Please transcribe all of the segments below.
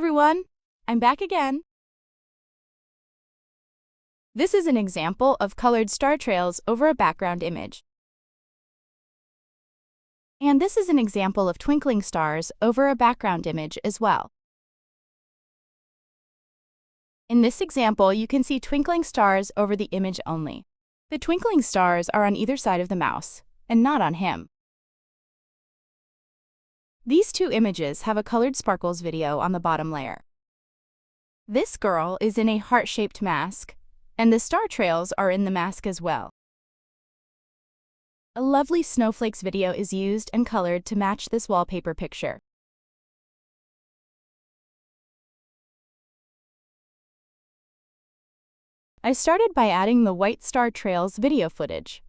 everyone! I'm back again. This is an example of colored star trails over a background image. And this is an example of twinkling stars over a background image as well. In this example, you can see twinkling stars over the image only. The twinkling stars are on either side of the mouse, and not on him. These two images have a colored sparkles video on the bottom layer. This girl is in a heart-shaped mask, and the star trails are in the mask as well. A lovely snowflakes video is used and colored to match this wallpaper picture. I started by adding the white star trails video footage.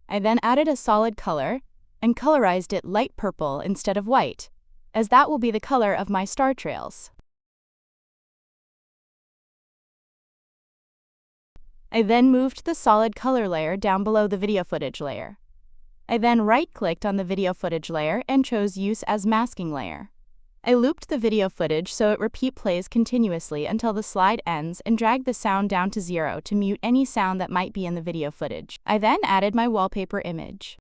I then added a solid color and colorized it light purple instead of white, as that will be the color of my star trails. I then moved the solid color layer down below the video footage layer. I then right-clicked on the video footage layer and chose Use as Masking Layer. I looped the video footage so it repeat plays continuously until the slide ends and dragged the sound down to 0 to mute any sound that might be in the video footage. I then added my wallpaper image.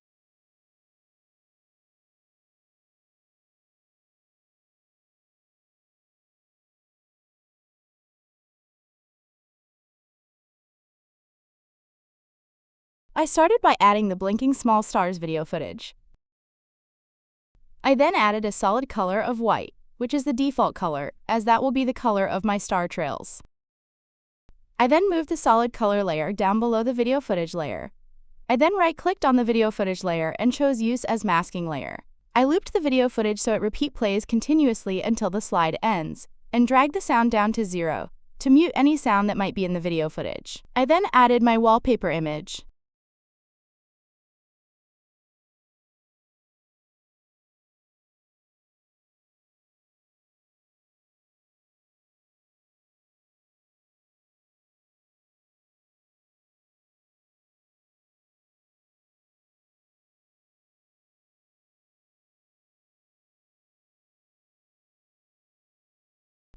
I started by adding the blinking small stars video footage. I then added a solid color of white, which is the default color, as that will be the color of my star trails. I then moved the solid color layer down below the video footage layer. I then right-clicked on the video footage layer and chose Use as Masking Layer. I looped the video footage so it repeat plays continuously until the slide ends, and dragged the sound down to 0 to mute any sound that might be in the video footage. I then added my wallpaper image.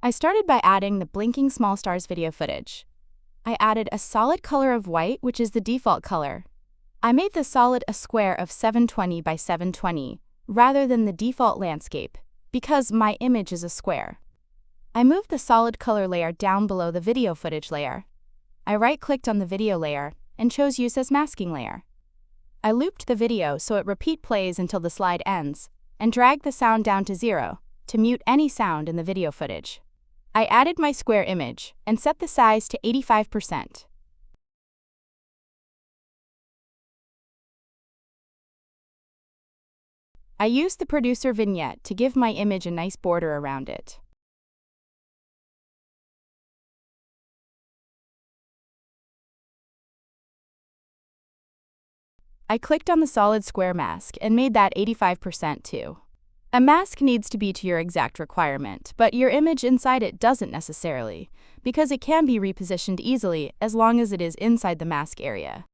I started by adding the blinking small stars video footage. I added a solid color of white, which is the default color. I made the solid a square of 720 by 720, rather than the default landscape, because my image is a square. I moved the solid color layer down below the video footage layer. I right-clicked on the video layer and chose Use as Masking Layer. I looped the video so it repeat plays until the slide ends, and dragged the sound down to 0 to mute any sound in the video footage. I added my square image and set the size to 85%. I used the producer vignette to give my image a nice border around it. I clicked on the solid square mask and made that 85% too. A mask needs to be to your exact requirement, but your image inside it doesn't necessarily, because it can be repositioned easily as long as it is inside the mask area.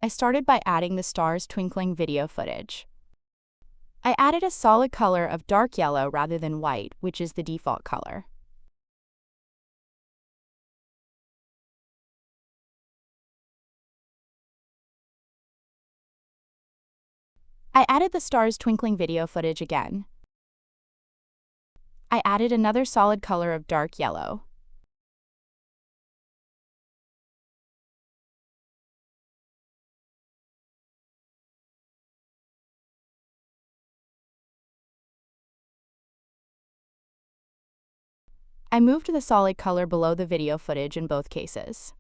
I started by adding the stars twinkling video footage. I added a solid color of dark yellow rather than white, which is the default color. I added the stars twinkling video footage again. I added another solid color of dark yellow. I moved the solid color below the video footage in both cases.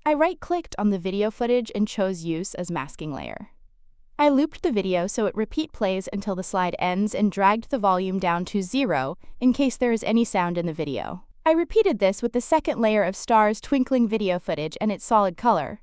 I right-clicked on the video footage and chose Use as Masking Layer. I looped the video so it repeat plays until the slide ends and dragged the volume down to 0 in case there is any sound in the video. I repeated this with the second layer of stars twinkling video footage and its solid color.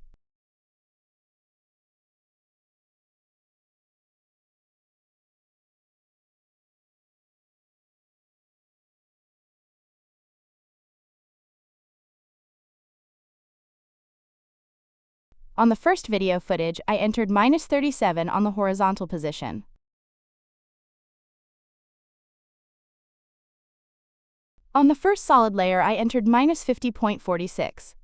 On the first video footage, I entered -37 on the horizontal position. On the first solid layer, I entered -50.46.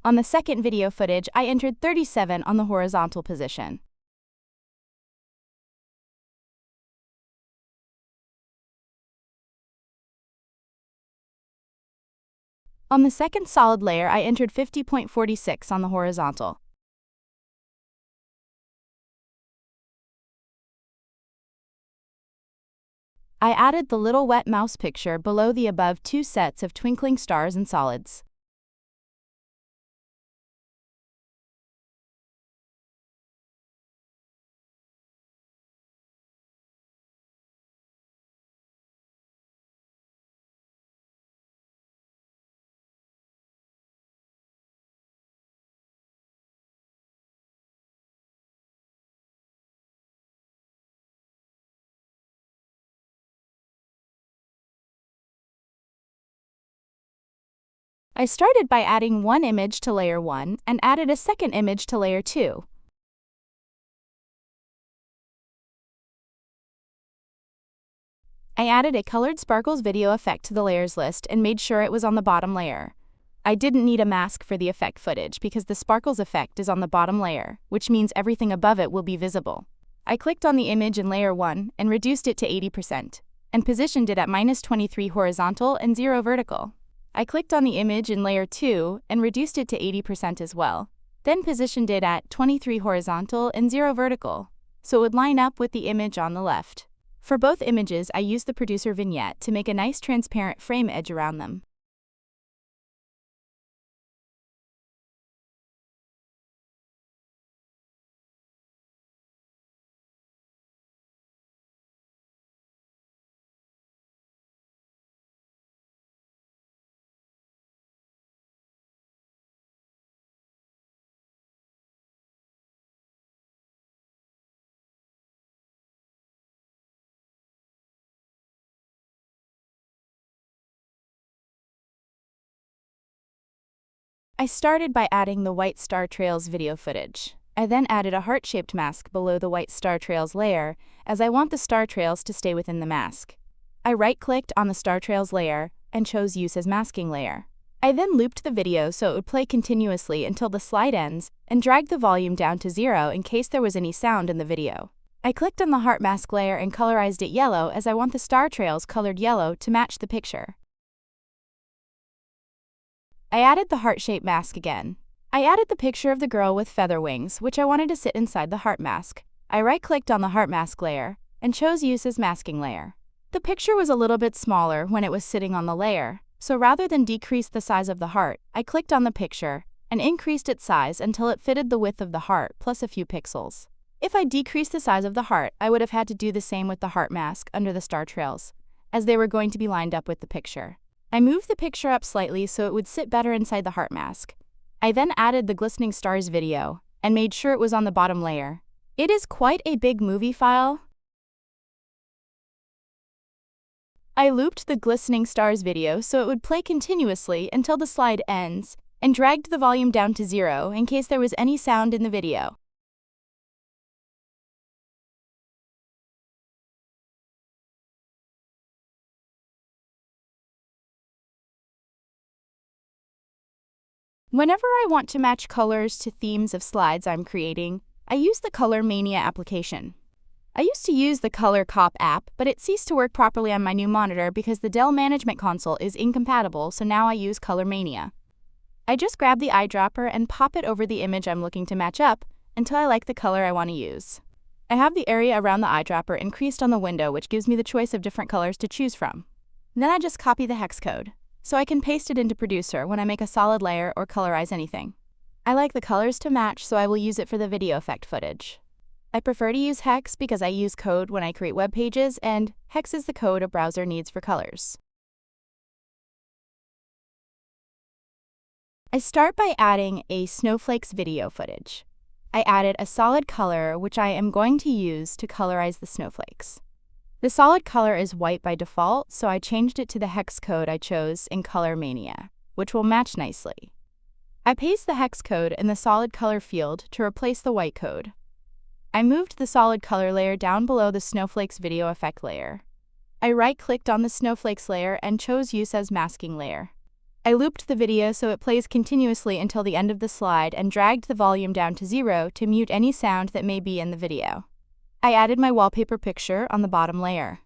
On the second video footage, I entered 37 on the horizontal position. On the second solid layer, I entered 50.46 on the horizontal. I added the little wet mouse picture below the above two sets of twinkling stars and solids. I started by adding one image to layer 1 and added a second image to layer 2. I added a colored sparkles video effect to the layers list and made sure it was on the bottom layer. I didn't need a mask for the effect footage because the sparkles effect is on the bottom layer, which means everything above it will be visible. I clicked on the image in layer 1 and reduced it to 80%, and positioned it at -23 horizontal and 0 vertical. I clicked on the image in layer 2 and reduced it to 80% as well, then positioned it at 23 horizontal and 0 vertical, so it would line up with the image on the left. For both images, I used the producer vignette to make a nice transparent frame edge around them. I started by adding the white star trails video footage. I then added a heart-shaped mask below the white star trails layer, as I want the star trails to stay within the mask. I right-clicked on the star trails layer and chose Use as Masking Layer. I then looped the video so it would play continuously until the slide ends and dragged the volume down to 0 in case there was any sound in the video. I clicked on the heart mask layer and colorized it yellow as I want the star trails colored yellow to match the picture. I added the heart-shaped mask again. I added the picture of the girl with feather wings, which I wanted to sit inside the heart mask. I right-clicked on the heart mask layer and chose Use as Masking Layer. The picture was a little bit smaller when it was sitting on the layer, so rather than decrease the size of the heart, I clicked on the picture and increased its size until it fitted the width of the heart plus a few pixels. If I decreased the size of the heart, I would have had to do the same with the heart mask under the star trails, as they were going to be lined up with the picture. I moved the picture up slightly so it would sit better inside the heart mask. I then added the glistening stars video and made sure it was on the bottom layer. It is quite a big movie file. I looped the glistening stars video so it would play continuously until the slide ends and dragged the volume down to 0 in case there was any sound in the video. Whenever I want to match colors to themes of slides I'm creating, I use the Color Mania application. I used to use the Color Cop app, but it ceased to work properly on my new monitor because the Dell Management Console is incompatible, so now I use Color Mania. I just grab the eyedropper and pop it over the image I'm looking to match up until I like the color I want to use. I have the area around the eyedropper increased on the window, which gives me the choice of different colors to choose from. Then I just copy the hex code, so I can paste it into Producer when I make a solid layer or colorize anything. I like the colors to match, so I will use it for the video effect footage. I prefer to use hex because I use code when I create web pages, and hex is the code a browser needs for colors. I start by adding a snowflakes video footage. I added a solid color, which I am going to use to colorize the snowflakes. The solid color is white by default, so I changed it to the hex code I chose in Color Mania, which will match nicely. I paste the hex code in the solid color field to replace the white code. I moved the solid color layer down below the snowflakes video effect layer. I right-clicked on the snowflakes layer and chose Use as Masking Layer. I looped the video so it plays continuously until the end of the slide and dragged the volume down to 0 to mute any sound that may be in the video. I added my wallpaper picture on the bottom layer.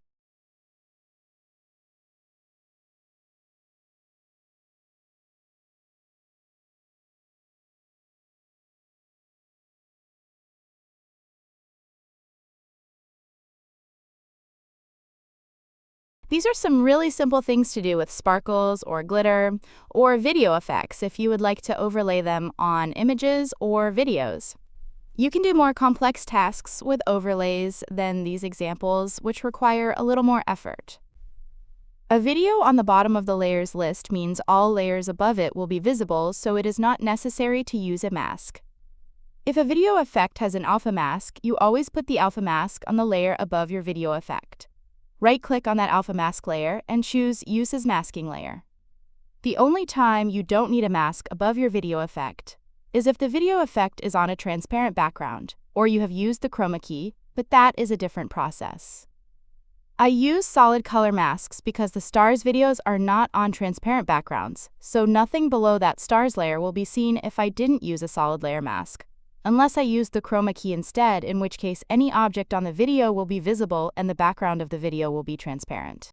These are some really simple things to do with sparkles or glitter or video effects if you would like to overlay them on images or videos. You can do more complex tasks with overlays than these examples, which require a little more effort. A video on the bottom of the layers list means all layers above it will be visible, so it is not necessary to use a mask. If a video effect has an alpha mask, you always put the alpha mask on the layer above your video effect. Right-click on that alpha mask layer and choose Use as Masking Layer. The only time you don't need a mask above your video effect is if the video effect is on a transparent background, or you have used the chroma key, but that is a different process. I use solid color masks because the stars videos are not on transparent backgrounds, so nothing below that stars layer will be seen if I didn't use a solid layer mask, unless I use the chroma key instead, in which case any object on the video will be visible and the background of the video will be transparent.